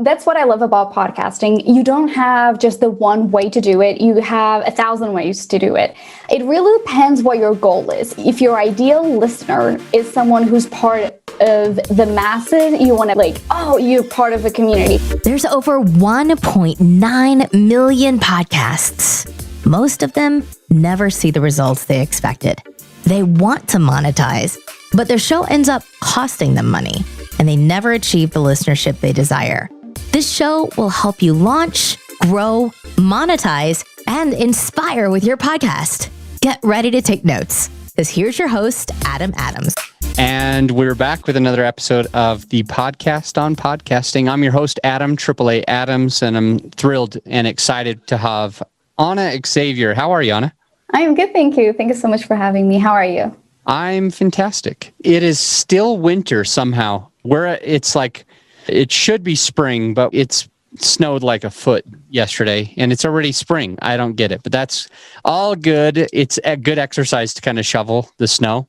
That's what I love about podcasting. You don't have just the one way to do it. You have 1,000 ways to do it. It really depends what your goal is. If your ideal listener is someone who's part of the masses, you want to you're part of a community. There's over 1.9 million podcasts. Most of them never see the results they expected. They want to monetize, but their show ends up costing them money, and they never achieve the listenership they desire. This show will help you launch, grow, monetize, and inspire with your podcast. Get ready to take notes, because here's your host, Adam Adams. And we're back with another episode of the Podcast on Podcasting. I'm your host, Adam, AAA Adams, and I'm thrilled and excited to have Anna Xavier. How are you, Anna? I am good, thank you. Thank you so much for having me. How are you? I'm fantastic. It is still winter somehow. It's like, it should be spring, but it's snowed like a foot yesterday, and it's already spring. I don't get it, but that's all good. It's a good exercise to kind of shovel the snow,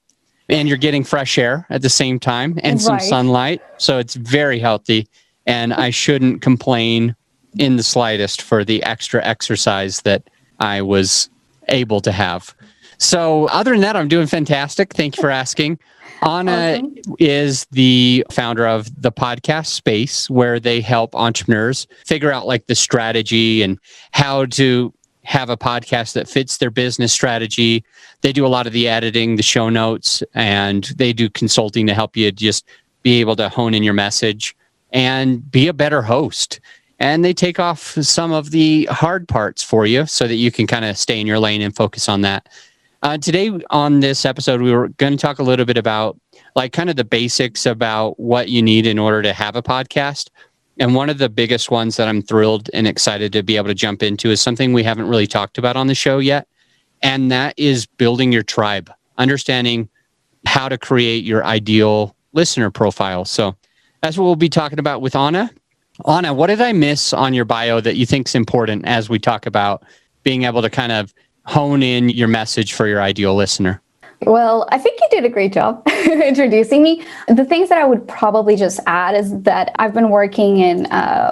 and you're getting fresh air at the same time and some sunlight. So it's very healthy, and I shouldn't complain in the slightest for the extra exercise that I was able to have. So other than that, I'm doing fantastic. Thank you for asking. Anna is the founder of the podcast space, where they help entrepreneurs figure out the strategy and how to have a podcast that fits their business strategy. They do a lot of the editing, the show notes, and they do consulting to help you just be able to hone in your message and be a better host. And they take off some of the hard parts for you so that you can kind of stay in your lane and focus on that. Today on this episode, we were going to talk a little bit about kind of the basics about what you need in order to have a podcast. And one of the biggest ones that I'm thrilled and excited to be able to jump into is something we haven't really talked about on the show yet. And that is building your tribe, understanding how to create your ideal listener profile. So that's what we'll be talking about with Anna. Anna, what did I miss on your bio that you think is important as we talk about being able to kind of hone in your message for your ideal listener? Well, I think you did a great job introducing me. The things that I would probably just add is that I've been working in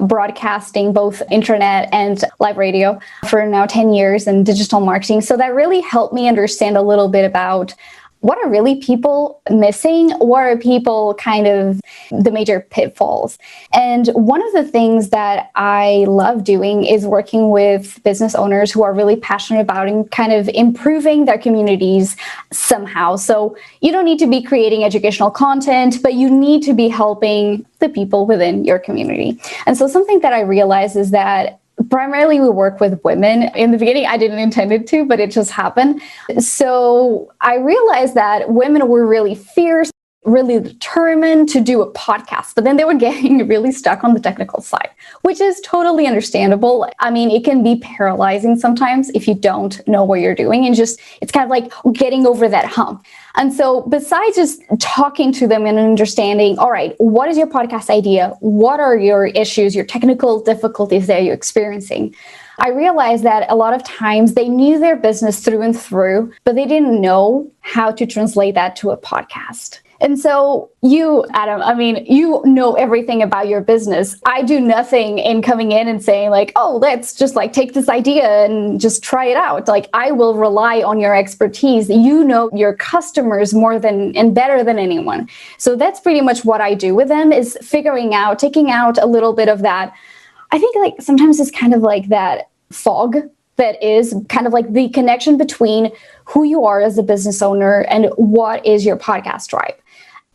broadcasting, both internet and live radio, for now 10 years, in digital marketing. So that really helped me understand a little bit about what are really people missing? What are people kind of the major pitfalls? And one of the things that I love doing is working with business owners who are really passionate about and kind of improving their communities somehow. So you don't need to be creating educational content, but you need to be helping the people within your community. And so something that I realized is that primarily we work with women. In the beginning, I didn't intend it to, but it just happened. So I realized that women were really fierce, really determined to do a podcast, but then they were getting really stuck on the technical side, which is totally understandable. I mean, it can be paralyzing sometimes if you don't know what you're doing, and it's kind of like getting over that hump. And so besides just talking to them and understanding, all right, what is your podcast idea? What are your issues, your technical difficulties that you're experiencing? I realized that a lot of times they knew their business through and through, but they didn't know how to translate that to a podcast. And so you, Adam, I mean, you know everything about your business. I do nothing in coming in and saying let's just take this idea and just try it out. I will rely on your expertise. You know your customers more than and better than anyone. So that's pretty much what I do with them, is taking out a little bit of that. I think sometimes it's kind of that fog that is kind of the connection between who you are as a business owner and what is your podcast tribe.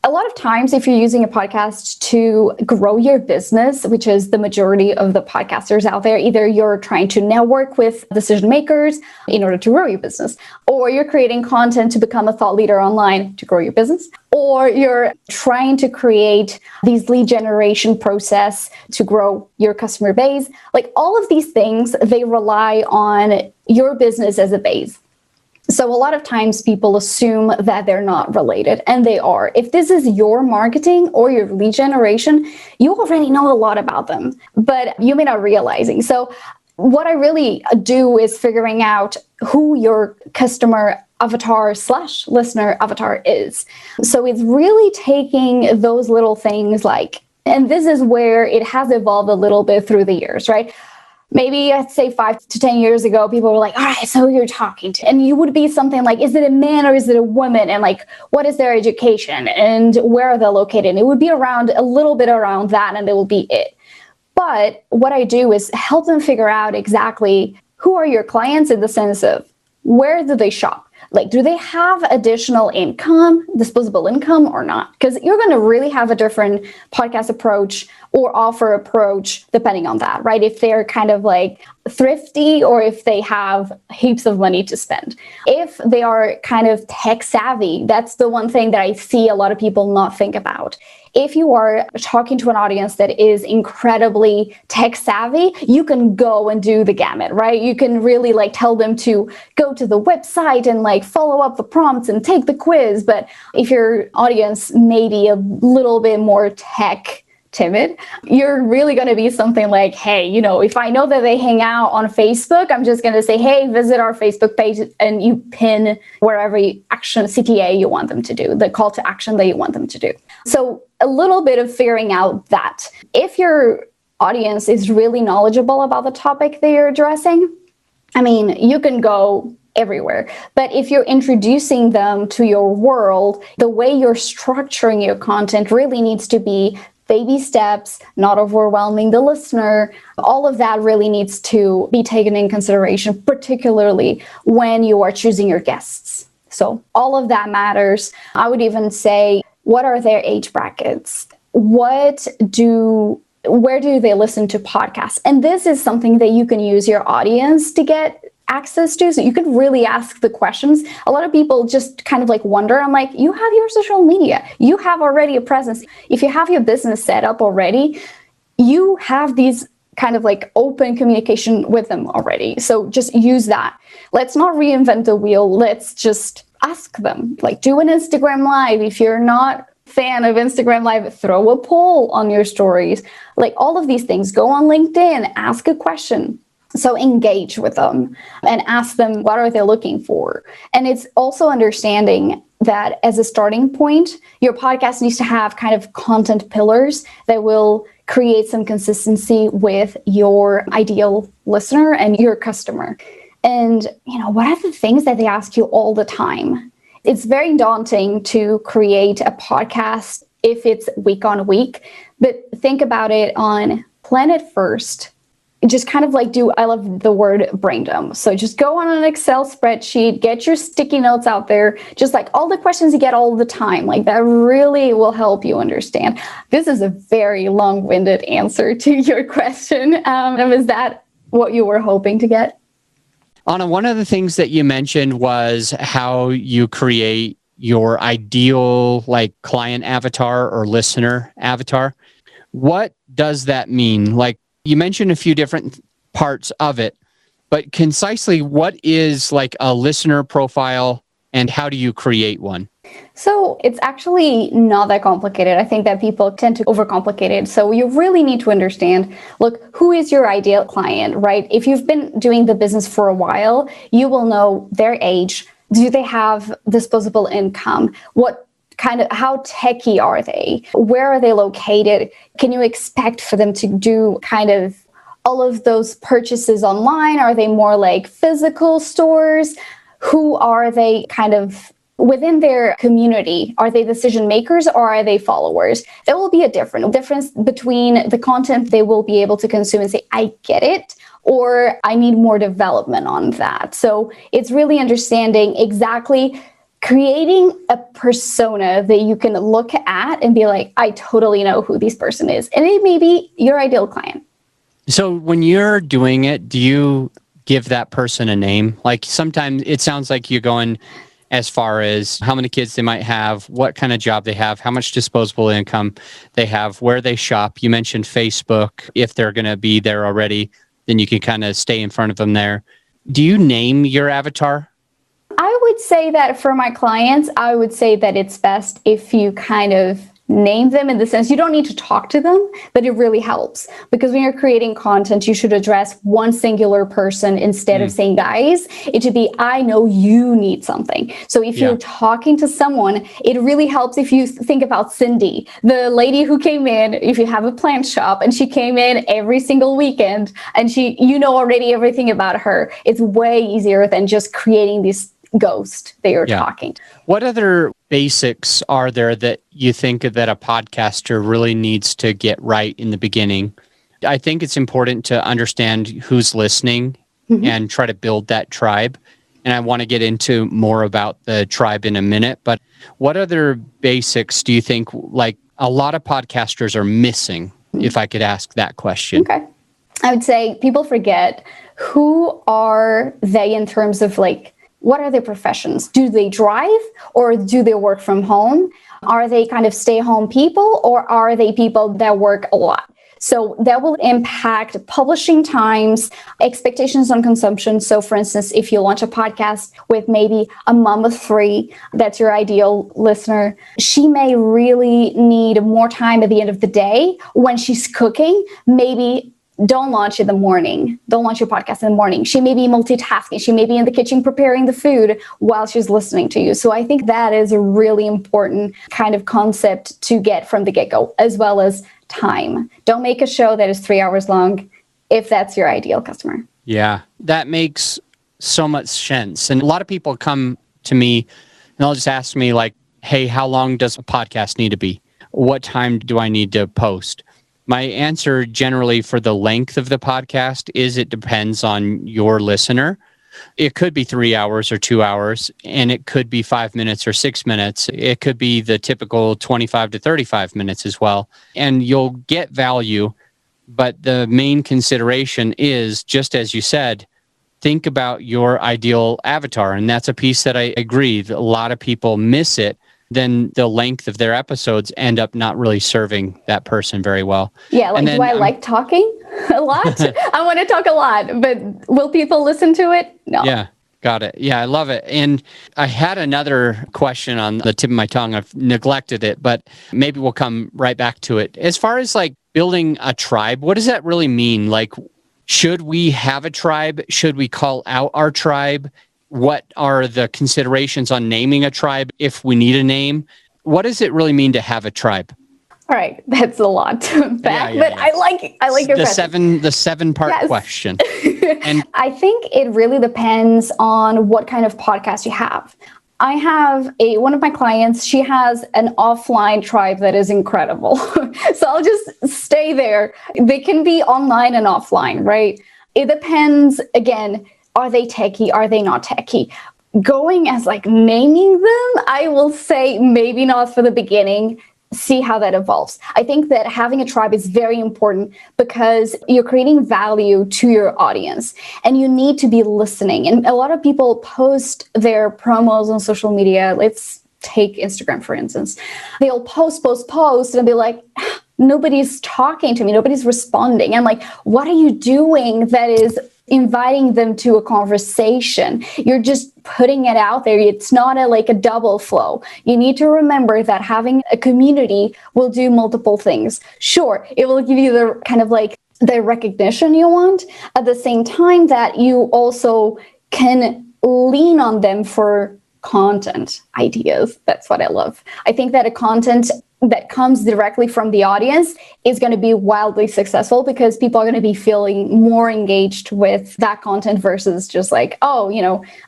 A lot of times, if you're using a podcast to grow your business, which is the majority of the podcasters out there, either you're trying to network with decision makers in order to grow your business, or you're creating content to become a thought leader online to grow your business, or you're trying to create these lead generation process to grow your customer base. All of these things, they rely on your business as a base. So a lot of times people assume that they're not related, and they are. If this is your marketing or your lead generation, you already know a lot about them, but you may not realizing. So what I really do is figuring out who your customer avatar / listener avatar is. So it's really taking those little things like And this is where it has evolved a little bit through the years, right? Maybe I'd say 5 to 10 years ago, people were like, all right, so who you're talking to. And you would be something like, is it a man or is it a woman? And like, what is their education and where are they located? And it would be around a little bit around that, and it will be it. But what I do is help them figure out exactly who are your clients in the sense of where do they shop? Like, do they have additional income, disposable income or not? Because you're going to really have a different podcast approach or offer approach depending on that, right? If they're kind of like thrifty or if they have heaps of money to spend. If they are kind of tech savvy, that's the one thing that I see a lot of people not think about. If you are talking to an audience that is incredibly tech savvy, you can go and do the gamut, right? You can really like tell them to go to the website and like follow up the prompts and take the quiz. But if your audience may be a little bit more tech timid, you're really going to be something like, hey, you know, if I know that they hang out on Facebook, I'm just going to say, hey, visit our Facebook page, and you pin wherever action CTA you want them to do, the call to action that you want them to do. So a little bit of figuring out that if your audience is really knowledgeable about the topic they are addressing, I mean, you can go everywhere. But if you're introducing them to your world, the way you're structuring your content really needs to be baby steps, not overwhelming the listener. All of that really needs to be taken in consideration, particularly when you are choosing your guests. So all of that matters. I would even say, what are their age brackets? Where do they listen to podcasts? And this is something that you can use your audience to get access to. So you could really ask the questions. A lot of people just kind of like wonder. I'm like, you have your social media. You have already a presence. If you have your business set up already, you have these kind of like open communication with them already. So just use that. Let's not reinvent the wheel. Let's just ask them. Like, do an Instagram Live. If you're not a fan of Instagram Live, throw a poll on your stories. Like all of these things. Go on LinkedIn, ask a question. So engage with them and ask them, what are they looking for? And it's also understanding that as a starting point, your podcast needs to have kind of content pillars that will create some consistency with your ideal listener and your customer. And, you know, what are the things that they ask you all the time? It's very daunting to create a podcast if it's week on week, but think about it on plan it first. Just kind of like I love the word brain dump. So just go on an Excel spreadsheet, get your sticky notes out there, just like all the questions you get all the time. Like that really will help you understand. This is a very long-winded answer to your question. Is that what you were hoping to get? Anna, one of the things that you mentioned was how you create your ideal like client avatar or listener avatar. What does that mean? Like, you mentioned a few different parts of it, but concisely, what is like a listener profile and how do you create one? So it's actually not that complicated. I think that people tend to overcomplicate it. So you really need to understand, look, who is your ideal client, right? If you've been doing the business for a while, you will know their age. Do they have disposable income? How techy are they? Where are they located? Can you expect for them to do kind of all of those purchases online? Are they more like physical stores? Who are they kind of within their community? Are they decision makers or are they followers? There will be a difference between the content they will be able to consume and say, I get it, or I need more development on that. So it's really understanding exactly creating a persona that you can look at and be like, I totally know who this person is. And it may be your ideal client. So when you're doing it, do you give that person a name? Like sometimes it sounds like you're going as far as how many kids they might have, what kind of job they have, how much disposable income they have, where they shop. You mentioned Facebook. If they're going to be there already, then you can kind of stay in front of them there. Do you name your avatar? I would say that for my clients, I would say that it's best if you kind of name them in the sense you don't need to talk to them, but it really helps because when you're creating content, you should address one singular person instead of saying, guys, it should be, I know you need something. So if you're talking to someone, it really helps if you think about Cindy, the lady who came in, if you have a plant shop and she came in every single weekend and you know already everything about her. It's way easier than just creating this ghost that you're talking to. What other basics are there that you think that a podcaster really needs to get right in the beginning? I think it's important to understand who's listening and try to build that tribe. And I want to get into more about the tribe in a minute. But what other basics do you think like a lot of podcasters are missing, if I could ask that question? Okay. I would say people forget who are they in terms of like, what are their professions? Do they drive or do they work from home? Are they kind of stay-home people or are they people that work a lot? So that will impact publishing times, expectations on consumption. So for instance, if you launch a podcast with maybe a mom of 3, that's your ideal listener, she may really need more time at the end of the day when she's cooking. Maybe don't launch in the morning. Don't launch your podcast in the morning. She may be multitasking. She may be in the kitchen preparing the food while she's listening to you. So I think that is a really important kind of concept to get from the get-go, as well as time. Don't make a show that is 3 hours long if that's your ideal customer. Yeah, that makes so much sense. And a lot of people come to me and they'll just ask me like, hey, how long does a podcast need to be? What time do I need to post? My answer generally for the length of the podcast is it depends on your listener. It could be 3 hours or 2 hours, and it could be 5 minutes or 6 minutes. It could be the typical 25 to 35 minutes as well. And you'll get value, but the main consideration is, just as you said, think about your ideal avatar. And that's a piece that I agree that a lot of people miss it. Then the length of their episodes end up not really serving that person very well. Yeah, like, do I like talking a lot? I want to talk a lot, but will people listen to it? No. Yeah, got it. Yeah, I love it. And I had another question on the tip of my tongue. I've neglected it, but maybe we'll come right back to it. As far as like building a tribe, what does that really mean? Like, should we have a tribe? Should we call out our tribe? What are the considerations on naming a tribe if we need a name? What does it really mean to have a tribe? All right, that's a lot to unpack, but I like your question. The 7-part question. And I think it really depends on what kind of podcast you have. I have one of my clients, she has an offline tribe that is incredible. So I'll just stay there. They can be online and offline, right? It depends, again, are they techie? Are they not techie? Going as like naming them, I will say maybe not for the beginning. See how that evolves. I think that having a tribe is very important because you're creating value to your audience and you need to be listening. And a lot of people post their promos on social media. Let's take Instagram, for instance. They'll post and be like, nobody's talking to me. Nobody's responding. I'm like, what are you doing that is inviting them to a conversation? You're just putting it out there. It's not a double flow. You need to remember that having a community will do multiple things. Sure, it will give you the kind of like the recognition you want, at the same time that you also can lean on them for content ideas. That's what I love. I think that a content that comes directly from the audience is going to be wildly successful because people are going to be feeling more engaged with that content versus just like, oh,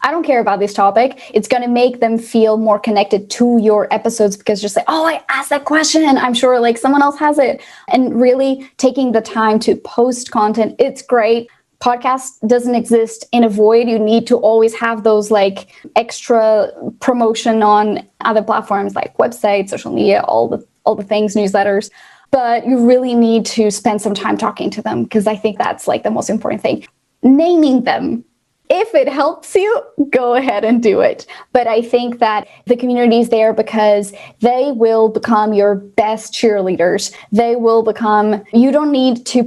I don't care about this topic. It's going to make them feel more connected to your episodes because just like, oh, I asked that question. I'm sure like someone else has it. And really taking the time to post content, it's great. Podcast doesn't exist in a void. You need to always have those like extra promotion on other platforms like websites, social media, all the things, newsletters. But you really need to spend some time talking to them because I think that's like the most important thing. Naming them. If it helps you, go ahead and do it. But I think that the community is there because they will become your best cheerleaders. They will become, you don't need to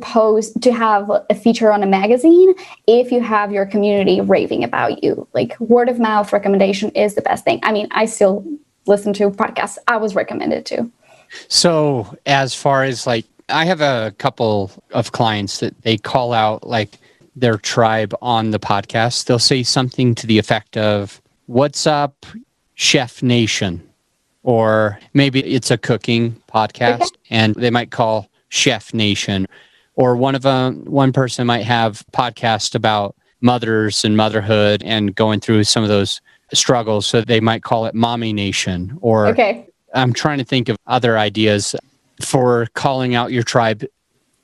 have a feature on a magazine if you have your community raving about you. Like word of mouth recommendation is the best thing. I mean, I still listen to podcasts I was recommended to. So as far as like, I have a couple of clients that they call out like their tribe on the podcast. They'll say something to the effect of, "What's up, Chef Nation?" Or maybe it's a cooking podcast and they might call Chef Nation. Or one person might have podcast about mothers and motherhood and going through some of those struggles. So they might call it Mommy Nation. Or I'm trying to think of other ideas for calling out your tribe.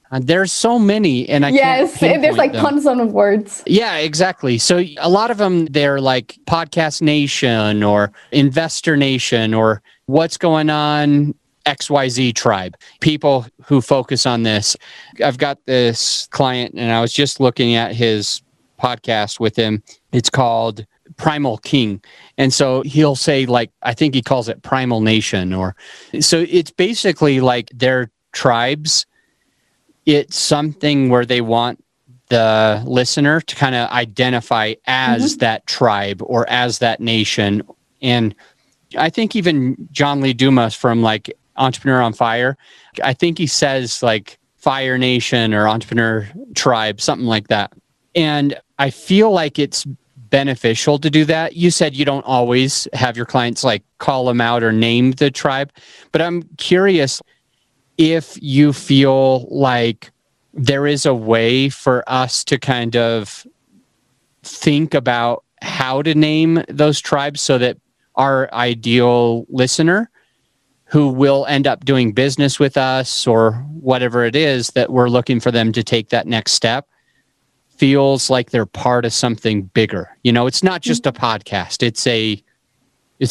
There's so many, and I can't pinpoint there's like them. tons of words. Yeah, exactly. So a lot of them, they're like Podcast Nation or Investor Nation or what's going on XYZ tribe. People who focus on this. I've got this client, and I was just looking at his podcast with him. It's called Primal King. And so he'll say, like, I think he calls it Primal Nation. Or so it's basically like their tribes. It's something where they want the listener to kind of identify as that tribe or as that nation. And I think even John Lee Dumas from like Entrepreneur on Fire, I think he says like Fire Nation or Entrepreneur Tribe, something like that. And I feel like it's beneficial to do that. You said you don't always have your clients like call them out or name the tribe, but I'm curious if you feel like there is a way for us to kind of think about how to name those tribes so that our ideal listener who will end up doing business with us or whatever it is that we're looking for them to take that next step feels like they're part of something bigger. You know, it's not just a podcast. It's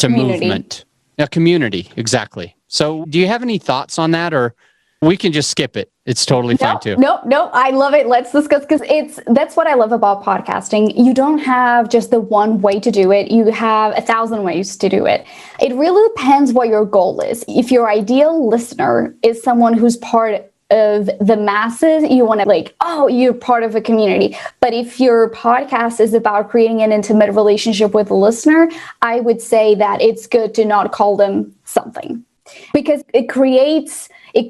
a movement, a community. Exactly. So do you have any thoughts on that, or we can just skip it? It's totally fine too. No, I love it. Let's discuss, because that's what I love about podcasting. You don't have just the one way to do it. You have 1,000 ways to do it. It really depends what your goal is. If your ideal listener is someone who's part of the masses, you want to like, oh, you're part of a community. But if your podcast is about creating an intimate relationship with the listener, I would say that it's good to not call them something, because it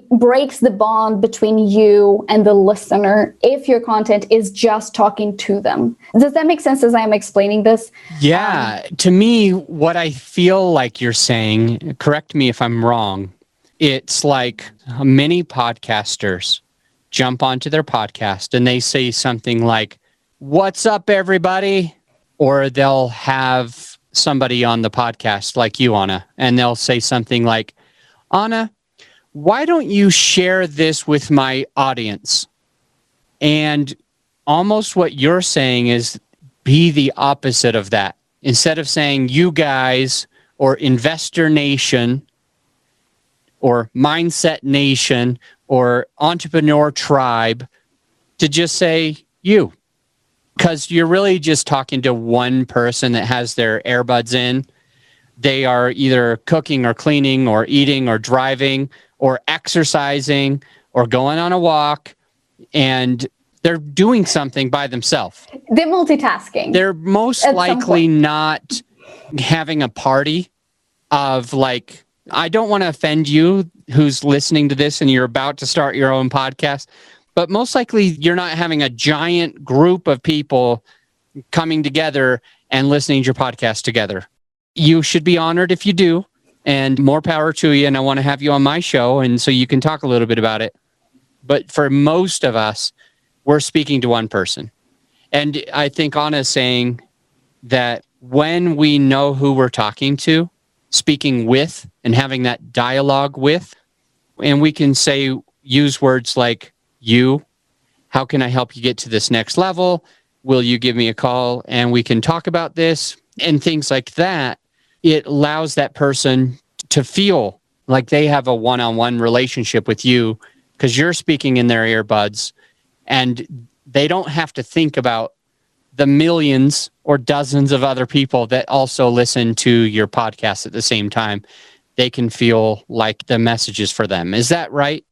breaks the bond between you and the listener if your content is just talking to them. Does that make sense as I'm explaining this? Yeah. To me, what I feel like you're saying, correct me if I'm wrong, it's like many podcasters jump onto their podcast and they say something like, "What's up, everybody?" Or they'll have somebody on the podcast like you, Anna, and they'll say something like, "Anna, why don't you share this with my audience?" And almost what you're saying is be the opposite of that. Instead of saying you guys or Investor Nation or Mindset Nation or Entrepreneur Tribe, to just say you. Because you're really just talking to one person that has their earbuds in. They are either cooking or cleaning or eating or driving or exercising or going on a walk, and they're doing something by themselves. They're multitasking. They're most likely not having a party of like, I don't want to offend you who's listening to this and you're about to start your own podcast, but most likely you're not having a giant group of people coming together and listening to your podcast together. You should be honored if you do, and more power to you. And I want to have you on my show, and so you can talk a little bit about it. But for most of us, we're speaking to one person. And I think Anna's saying that when we know who we're talking to, speaking with and having that dialogue with, and we can use words like you, how can I help you get to this next level? Will you give me a call and we can talk about this? And things like that. It allows that person to feel like they have a one-on-one relationship with you because you're speaking in their earbuds, and they don't have to think about the millions or dozens of other people that also listen to your podcast at the same time. They can feel like the message is for them. Is that right?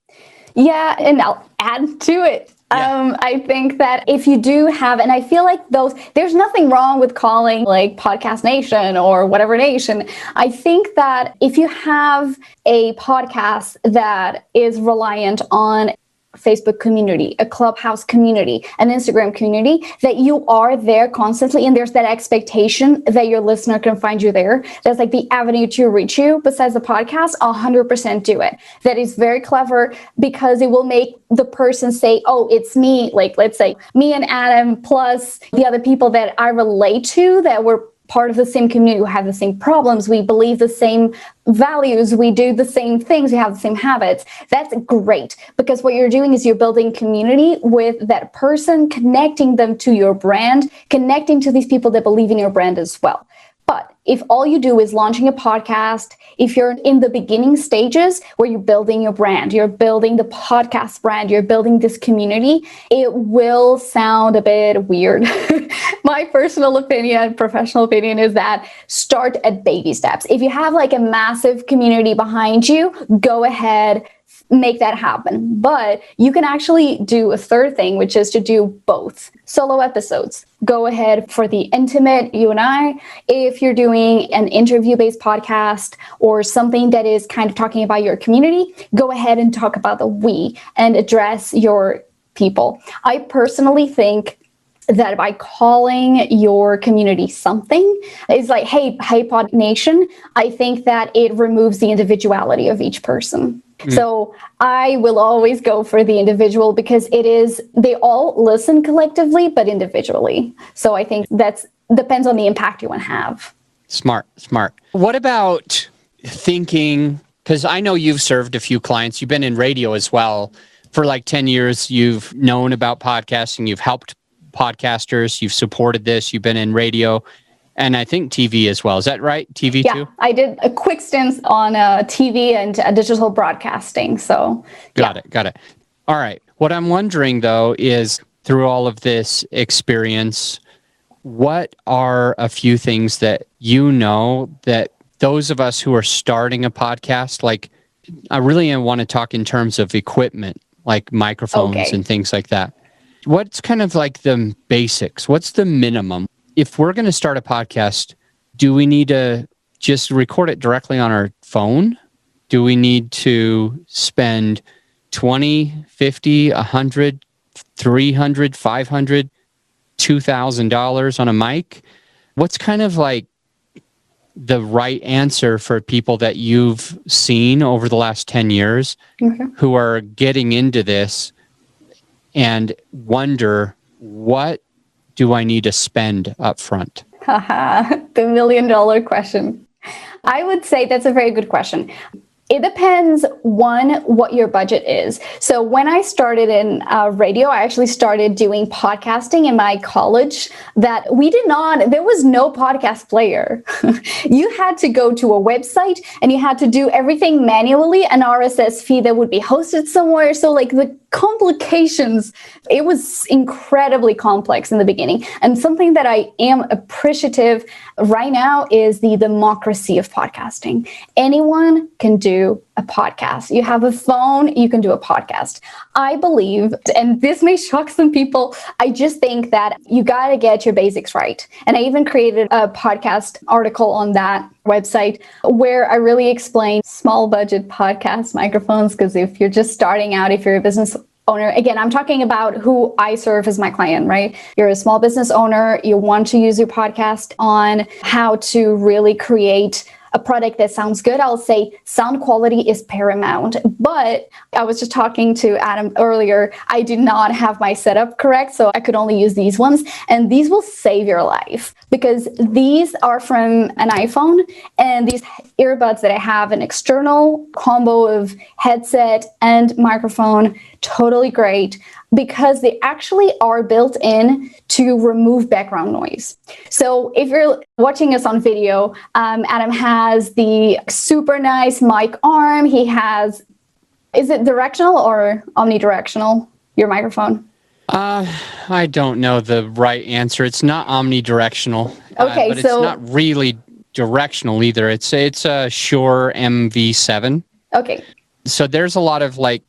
Yeah, and I'll add to it. I think that if you do have, and I feel like there's nothing wrong with calling like Podcast Nation or whatever nation. I think that if you have a podcast that is reliant on Facebook community, a Clubhouse community, an Instagram community, that you are there constantly and there's that expectation that your listener can find you there. That's like the avenue to reach you besides the podcast, 100% do it. That is very clever because it will make the person say, oh, it's me. Like, let's say me and Adam plus the other people that I relate to that were part of the same community, who have the same problems, we believe the same values, we do the same things, we have the same habits. That's great because what you're doing is you're building community with that person, connecting them to your brand, connecting to these people that believe in your brand as well. But if all you do is launching a podcast, if you're in the beginning stages where you're building your brand, you're building the podcast brand, you're building this community, it will sound a bit weird. My personal opinion, professional opinion is that start at baby steps. If you have like a massive community behind you, go ahead, make that happen. But you can actually do a third thing, which is to do both solo episodes. Go ahead for the intimate, you and I. If you're doing an interview-based podcast or something that is kind of talking about your community, go ahead and talk about the we and address your people. I personally think that by calling your community something, it's like, hey, Pod Nation, I think that it removes the individuality of each person. So I will always go for the individual because they all listen collectively, but individually. So I think that depends on the impact you want to have. Smart. What about thinking, because I know you've served a few clients, you've been in radio as well. For like 10 years, you've known about podcasting, you've helped podcasters, you've supported this, you've been in radio. And I think TV as well. Is that right? TV too? Yeah, I did a quick stint on TV and digital broadcasting. So Got it. All right. What I'm wondering though is through all of this experience, what are a few things that you know that those of us who are starting a podcast, like I really want to talk in terms of equipment, like microphones and things like that. What's kind of like the basics? What's the minimum? If we're going to start a podcast, do we need to just record it directly on our phone? Do we need to spend $20, $50, $100, $300, $500, $2,000 on a mic? What's kind of like the right answer for people that you've seen over the last 10 years who are getting into this and wonder, what do I need to spend up front? The $1 million question. I would say that's a very good question. It depends, one, what your budget is. So when I started in radio, I actually started doing podcasting in my college there was no podcast player. You had to go to a website and you had to do everything manually, an RSS feed that would be hosted somewhere. So like the complications, it was incredibly complex in the beginning. And something that I am appreciative right now is the democracy of podcasting. Anyone can do a podcast. You have a phone, you can do a podcast. I believe, and this may shock some people, I just think that you got to get your basics right. And I even created a podcast article on that website where I really explain small budget podcast microphones, because if you're just starting out, if you're a business owner, again, I'm talking about who I serve as my client, right? You're a small business owner, you want to use your podcast on how to really create a product that sounds good. I'll say sound quality is paramount. But I was just talking to Adam earlier. I did not have my setup correct, so I could only use these ones. And these will save your life because these are from an iPhone, and these earbuds that I have, an external combo of headset and microphone, totally great, because they actually are built in to remove background noise. So if you're watching us on video, Adam has the super nice mic arm. He has, is it directional or omnidirectional, your microphone? I don't know the right answer. It's not omnidirectional. Okay, but so it's not really directional either. It's a Shure MV7. Okay. So there's a lot of like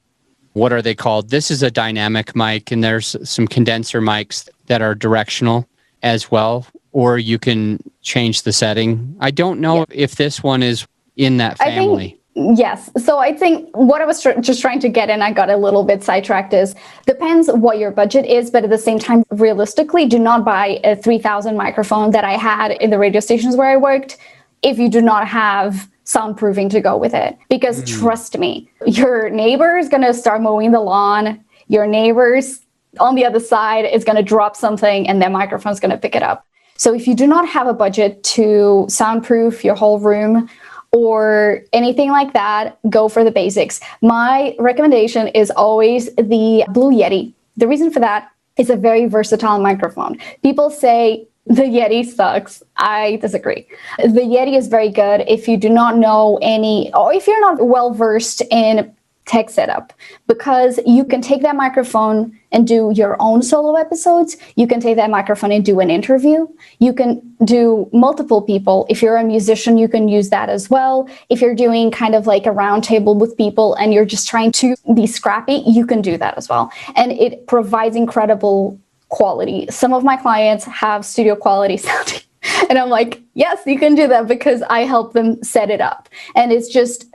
what are they called? This is a dynamic mic, and there's some condenser mics that are directional as well, or you can change the setting. I don't know if this one is in that family. Yes. So I think what I was just trying to get in, I got a little bit sidetracked, is depends what your budget is, but at the same time, realistically, do not buy a 3,000 microphone that I had in the radio stations where I worked if you do not have soundproofing to go with it. Because trust me, your neighbor is going to start mowing the lawn, your neighbors on the other side is going to drop something and their microphone is going to pick it up. So if you do not have a budget to soundproof your whole room or anything like that, go for the basics. My recommendation is always the Blue Yeti. The reason for that is a very versatile microphone. People say the Yeti sucks. I disagree. The Yeti is very good if you do not know any, or if you're not well versed in tech setup, because you can take that microphone and do your own solo episodes. You can take that microphone and do an interview. You can do multiple people. If you're a musician, you can use that as well. If you're doing kind of like a round table with people and you're just trying to be scrappy, you can do that as well. And it provides incredible quality. Some of my clients have studio quality sounding. And I'm like, yes, you can do that because I help them set it up. And it's just,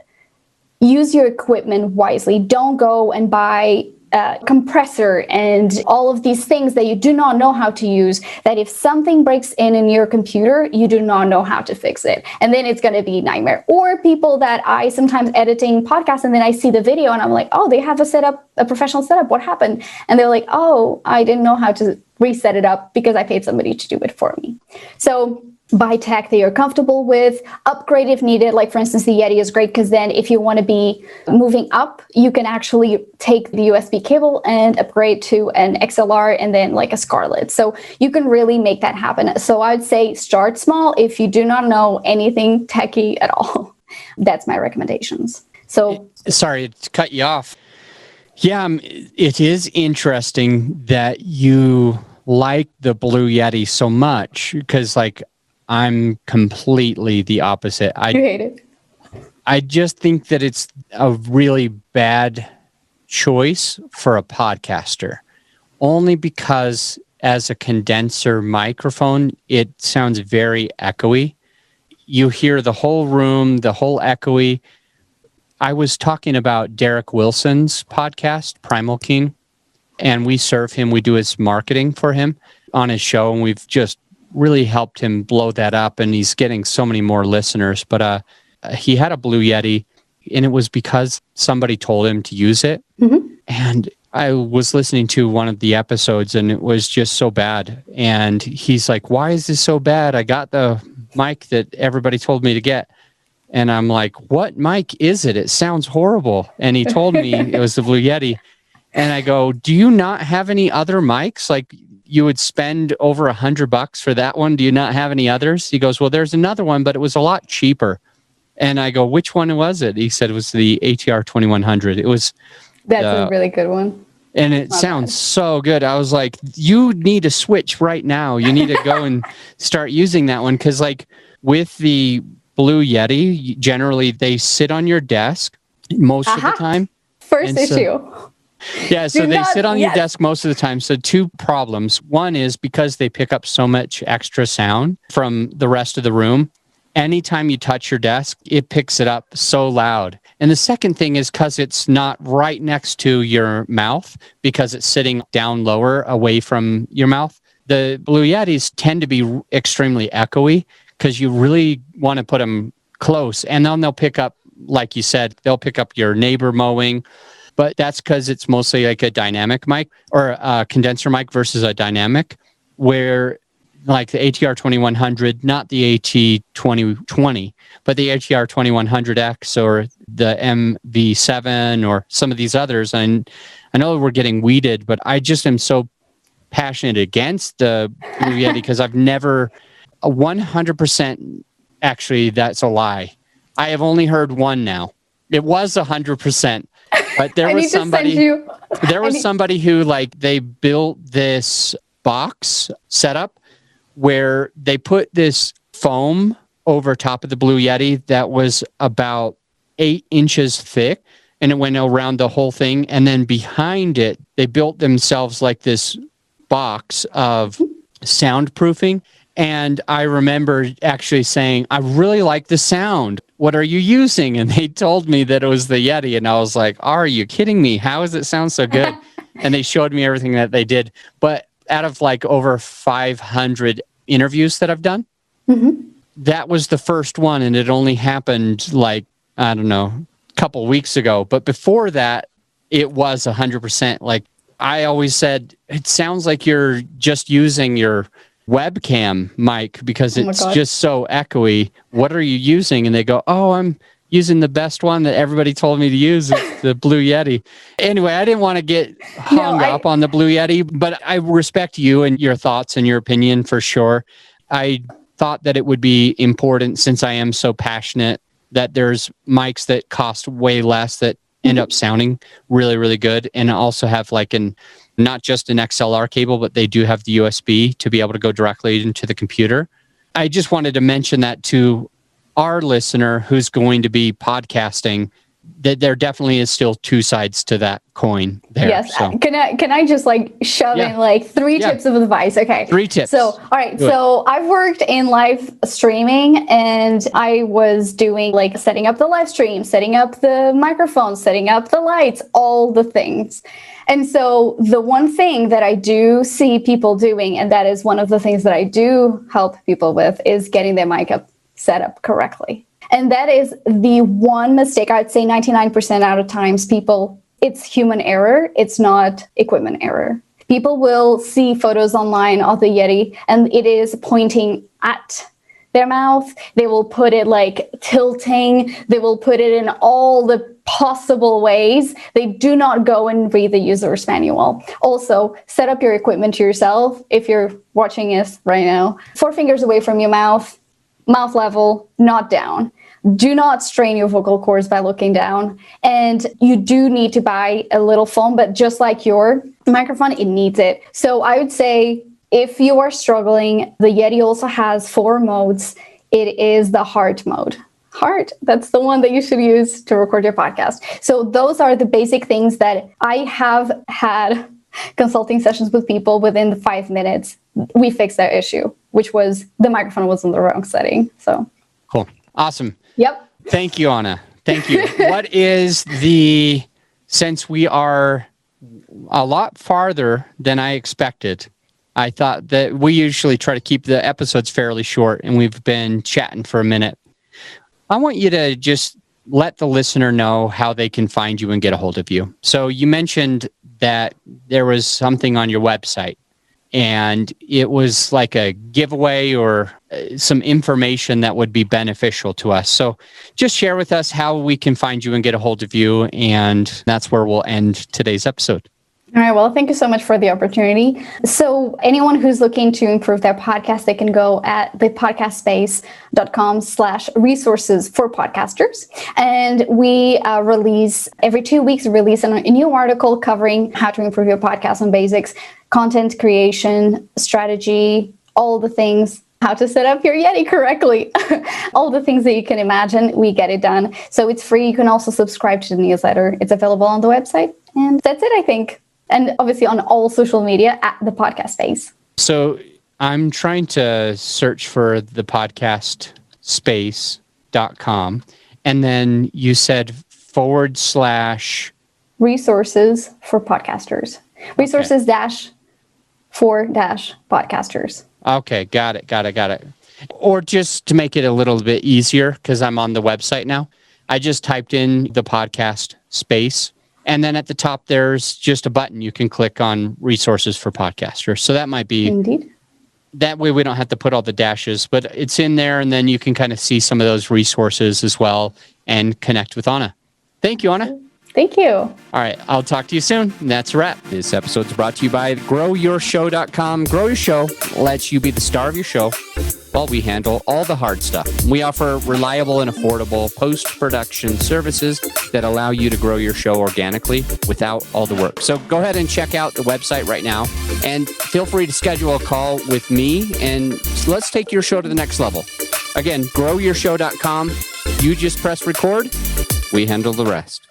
use your equipment wisely. Don't go and buy a compressor and all of these things that you do not know how to use, that if something breaks in your computer, you do not know how to fix it. And then it's going to be a nightmare. Or people that I sometimes editing podcasts and then I see the video and I'm like, oh, they have a professional setup. What happened? And they're like, oh, I didn't know how to reset it up because I paid somebody to do it for me. So buy tech that you're comfortable with, upgrade if needed. Like for instance, the Yeti is great because then if you want to be moving up, you can actually take the USB cable and upgrade to an XLR and then like a Scarlett. So you can really make that happen. So I'd say start small if you do not know anything techie at all. That's my recommendations. So sorry to cut you off. Yeah, it is interesting that you like the Blue Yeti so much because like I'm completely the opposite. I hate it. I just think that it's a really bad choice for a podcaster, only because as a condenser microphone, it sounds very echoey. You hear the whole room, the whole echoey. I was talking about Derek Wilson's podcast, Primal King, and we serve him. We do his marketing for him on his show, and we've just really helped him blow that up, and he's getting so many more listeners. But he had a Blue Yeti, and it was because somebody told him to use it. Mm-hmm. And I was listening to one of the episodes, and it was just so bad. And he's like, why is this so bad? I got the mic that everybody told me to get. And I'm like, what mic is it? It sounds horrible. And he told me it was the Blue Yeti. And I go, do you not have any other mics? Like, you would spend over $100 for that one. Do you not have any others? He goes, well, there's another one, but it was a lot cheaper. And I go, which one was it? He said it was the ATR 2100. It was. That's a really good one. And it sounds so good. I was like, you need to switch right now. You need to go and start using that one. Because like with the Blue Yeti, generally they sit on your desk most of the time. First issue. Yeah, so they sit on your desk most of the time. So two problems. One is because they pick up so much extra sound from the rest of the room. Anytime you touch your desk, it picks it up so loud. And the second thing is because it's not right next to your mouth, because it's sitting down lower away from your mouth. The Blue Yetis tend to be extremely echoey because you really want to put them close. And then they'll pick up, like you said, they'll pick up your neighbor mowing. But that's because it's mostly like a dynamic mic or a condenser mic versus a dynamic, where like the ATR 2100, not the AT 2020, but the ATR 2100X or the MV7 or some of these others. And I know we're getting weeded, but I just am so passionate against the Blue Yeti because I've never 100%. Actually, that's a lie. I have only heard one now. It was 100%. But there was somebody who like they built this box setup where they put this foam over top of the Blue Yeti that was about 8 inches thick. and it went around the whole thing. And then behind it, they built themselves like this box of soundproofing. And I remember actually saying, I really like the sound. What are you using? And they told me that it was the Yeti. And I was like, are you kidding me? How does it sound so good? And they showed me everything that they did. But out of like over 500 interviews that I've done, that was the first one. And it only happened like, I don't know, a couple weeks ago. But before that, it was 100%. Like I always said, it sounds like you're just using your webcam mic because it's just so echoey. What are you using? And they go, oh, I'm using the best one that everybody told me to use, it's the Blue Yeti. Anyway, I didn't want to get hung up on the Blue Yeti, but I respect you and your thoughts and your opinion for sure. I thought that it would be important, since I am so passionate, that there's mics that cost way less that end up sounding really, really good, and also have like not just an XLR cable, but they do have the USB to be able to go directly into the computer. I just wanted to mention that to our listener who's going to be podcasting, that there definitely is still two sides to that coin there. Yes. So. Can I just like shove in like three tips of advice? Okay. 3 tips. So, all right. So I've worked in live streaming, and I was doing like setting up the live stream, setting up the microphone, setting up the lights, all the things. And so the one thing that I do see people doing, and that is one of the things that I do help people with, is getting their mic up set up correctly. And that is the one mistake. I'd say 99% out of times it's human error. It's not equipment error. People will see photos online of the Yeti and it is pointing at their mouth. They will put it like tilting. They will put it in all the possible ways. They do not go and read the user's manual. Also, set up your equipment to yourself. If you're watching this right now, 4 fingers away from your mouth level, not down. Do not strain your vocal cords by looking down. And you do need to buy a little foam, but just like your microphone, it needs it. So I would say if you are struggling, the Yeti also has 4 modes. It is the heart mode. Heart, that's the one that you should use to record your podcast. So those are the basic things that I have had consulting sessions with people within the 5 minutes. We fixed that issue, which was the microphone was in the wrong setting. So cool. Awesome. Yep. Thank you, Anna. Thank you. Since we are a lot farther than I expected, I thought that we usually try to keep the episodes fairly short, and we've been chatting for a minute. I want you to just let the listener know how they can find you and get a hold of you. So you mentioned that there was something on your website, and it was like a giveaway or some information that would be beneficial to us. So just share with us how we can find you and get a hold of you, and that's where we'll end today's episode. All right. Well, thank you so much for the opportunity. So anyone who's looking to improve their podcast, they can go at thepodcastspace.com/resources for podcasters. And we release every 2 weeks, a new article covering how to improve your podcast on basics, content creation, strategy, all the things, how to set up your Yeti correctly, all the things that you can imagine, we get it done. So it's free. You can also subscribe to the newsletter. It's available on the website. And that's it, I think. And obviously on all social media at the podcast space. So I'm trying to search for the podcastspace.com. And then you said / resources for podcasters. Resources for podcasters. Okay. Got it. Or just to make it a little bit easier, because I'm on the website now, I just typed in the podcast space. And then at the top, there's just a button you can click on resources for podcasters. So that might be, indeed. That way we don't have to put all the dashes, but it's in there. And then you can kind of see some of those resources as well and connect with Anna. Thank you, Anna. Thank you. All right. I'll talk to you soon. And that's a wrap. This episode is brought to you by GrowYourShow.com. Grow Your Show lets you be the star of your show while we handle all the hard stuff. We offer reliable and affordable post-production services that allow you to grow your show organically without all the work. So go ahead and check out the website right now and feel free to schedule a call with me and let's take your show to the next level. Again, GrowYourShow.com. You just press record. We handle the rest.